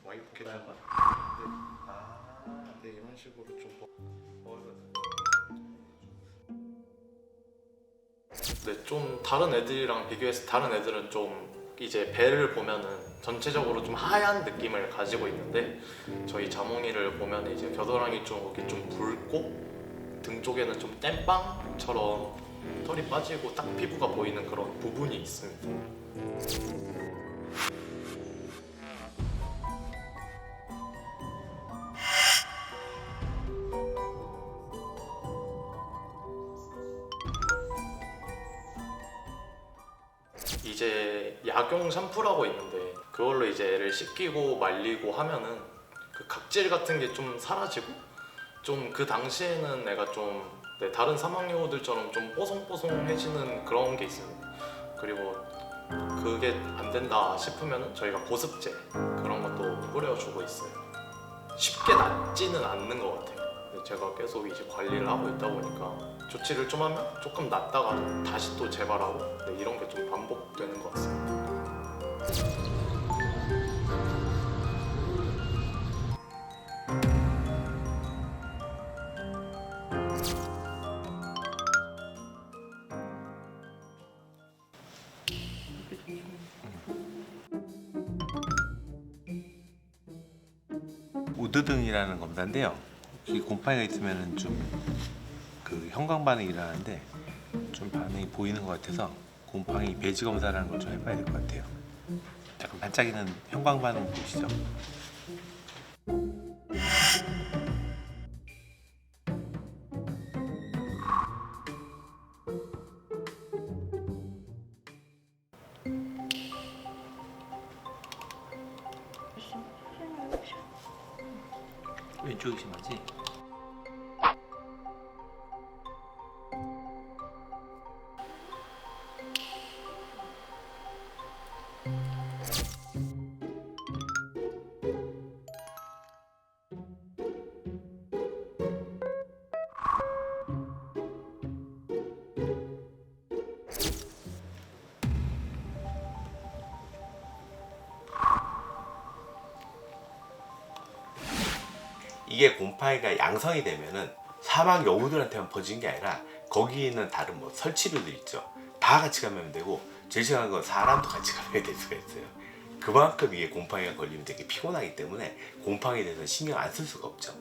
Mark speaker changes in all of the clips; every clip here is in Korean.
Speaker 1: 와이프 계좌가 네, 이런 식으로 좀 네, 좀 다른 애들이랑 비교해서 다른 애들은 좀 이제 배를 보면은 전체적으로 좀 하얀 느낌을 가지고 있는데 저희 자몽이를 보면 이제 겨드랑이 쪽이 좀 붉고 등 쪽에는 좀 땜빵처럼 털이 빠지고 딱 피부가 보이는 그런 부분이 있습니다. 이제 약용 샴푸라고 있는데 그걸로 이제 애를 씻기고 말리고 하면은 그 각질 같은 게 좀 사라지고 좀 그 당시에는 애가 좀 네, 다른 사막여우들처럼 좀 뽀송뽀송해지는 그런 게 있습니다. 그리고 그게 안 된다 싶으면은 저희가 보습제 그런 것도 뿌려주고 있어요. 쉽게 낫지는 않는 것 같아요. 근데 제가 계속 이제 관리를 하고 있다 보니까 조치를 좀 하면 조금 낫다가 다시 또 재발하고 네, 이런 게 좀 반복되는 것 같습니다.
Speaker 2: 우드등이라는 검사인데요. 이 곰팡이가 있으면 좀 그 형광 반응이 일어나는데 좀 반응이 보이는 것 같아서 곰팡이 배지 검사라는 걸 좀 해봐야 될 것 같아요. 잠깐 반짝이는 형광 반응 보이시죠? 왼쪽이 심하지? 이게 곰팡이가 양성이 되면은 사막 여우들한테만 퍼지는 게 아니라 거기 있는 다른 뭐 설치류들 있죠. 다 같이 감염되고 제일 심한 건 사람도 같이 감염이 될 수가 있어요. 그만큼 이게 곰팡이가 걸리면 되게 피곤하기 때문에 곰팡이에 대해서 신경 안 쓸 수가 없죠.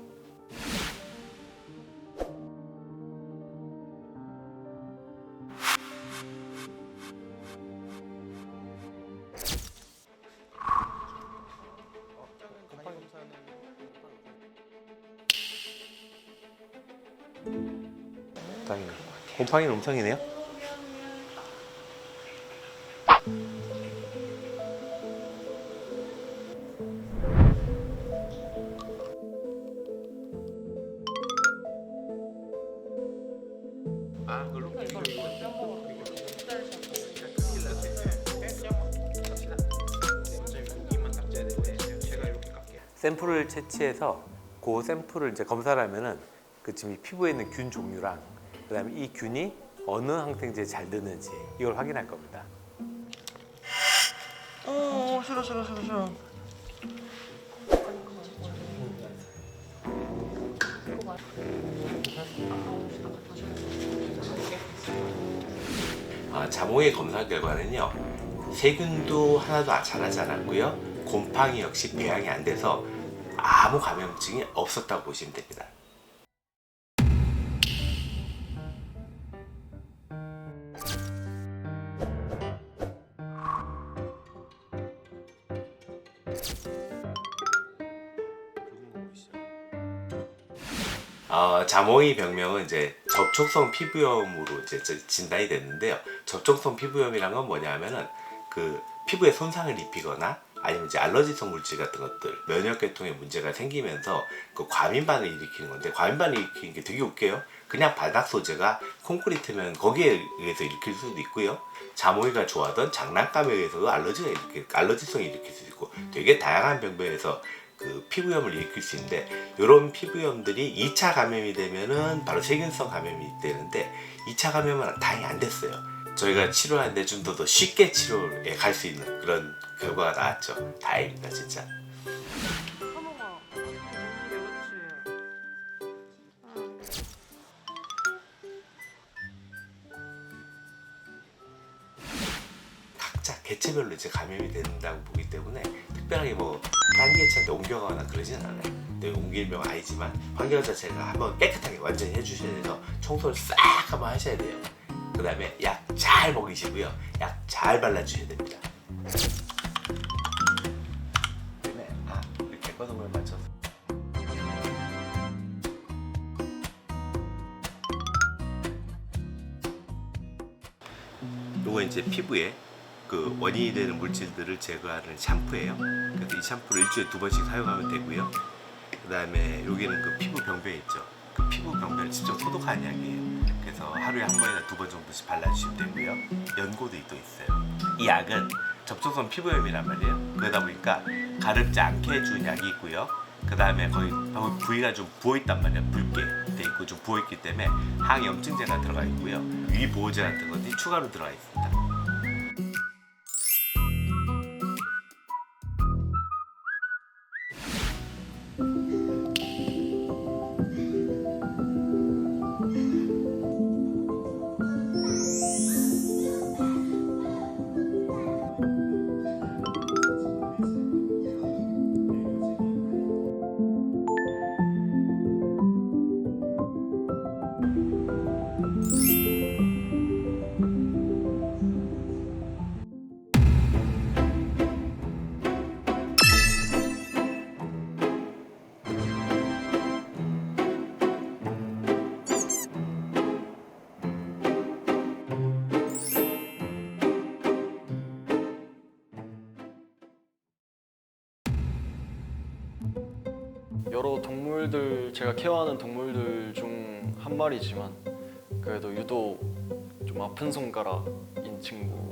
Speaker 2: 곰팡이는 음성이네요. 샘플을 채취해서 그 샘플을 이제 검사를 하면은 그 지금 이 피부에 있는 균 종류랑
Speaker 3: 그다음에 이 균이 어느 항생제에 잘 드는지 이걸 확인할 겁니다.
Speaker 1: 싫어.
Speaker 2: 자몽의 검사 결과는요, 세균도 하나도 자라지 않았고요, 곰팡이 역시 배양이 안 돼서 아무 감염증이 없었다고 보시면 됩니다. 자몽의 병명은 이제 접촉성 피부염으로 이제 진단이 됐는데요. 접촉성 피부염이란 건 뭐냐면은 그 피부에 손상을 입히거나 아니면 이제 알러지성 물질 같은 것들, 면역계통에 문제가 생기면서 그 과민반을 일으키는 건데, 과민반을 일으키는 게 되게 웃겨요. 그냥 바닥 소재가 콘크리트면 거기에 의해서 일으킬 수도 있고요. 자몽이가 좋아하던 장난감에 의해서도 알러지성을 일으킬 수도 있고, 되게 다양한 병변에서 그 피부염을 일으킬 수 있는데, 이런 피부염들이 2차 감염이 되면은 바로 세균성 감염이 되는데, 2차 감염은 다행히 안 됐어요. 저희가 치료하는데 좀 더 쉽게 치료에 갈 수 있는 그런 결과가 나왔죠. 다행입니다, 진짜. 각자 개체별로 이제 감염이 된다고 보기 때문에 특별하게 뭐 딴 개체한테 옮겨가거나 그러진 않아요. 근데 옮길 병 아니지만 환경 자체가 한번 깨끗하게 완전히 해주셔야 돼서 청소를 싹 한번 하셔야 돼요. 그 다음에 약 잘 먹이시고요, 약 잘 발라주셔야 됩니다. 이렇게 걷어을 맞춰서 요거 이제 피부에 그 원인이 되는 물질들을 제거하는 샴푸예요. 그래서 이 샴푸를 일주일에 2번씩 사용하면 되고요. 그 다음에 여기는 그 피부 병변 있죠. 그 피부 병변을 직접 소독하는 약이에요. 그래서 하루에 한 번이나 2번 정도씩 발라주시면 되고요. 연고도 또 있어요. 이 약은 접촉성 피부염이란 말이에요. 그러다 보니까 가렵지 않게 해주는 약이 있고요. 그 다음에 거의 부위가 좀 부어있단 말이에요. 붉게 돼 있고 좀 부어있기 때문에 항염증제가 들어가 있고요. 위보호제 같은 것들이 추가로 들어가 있습니다.
Speaker 4: 여러 동물들, 제가 케어하는 동물들 중 한 마리지만 그래도 유독 좀 아픈 손가락인 친구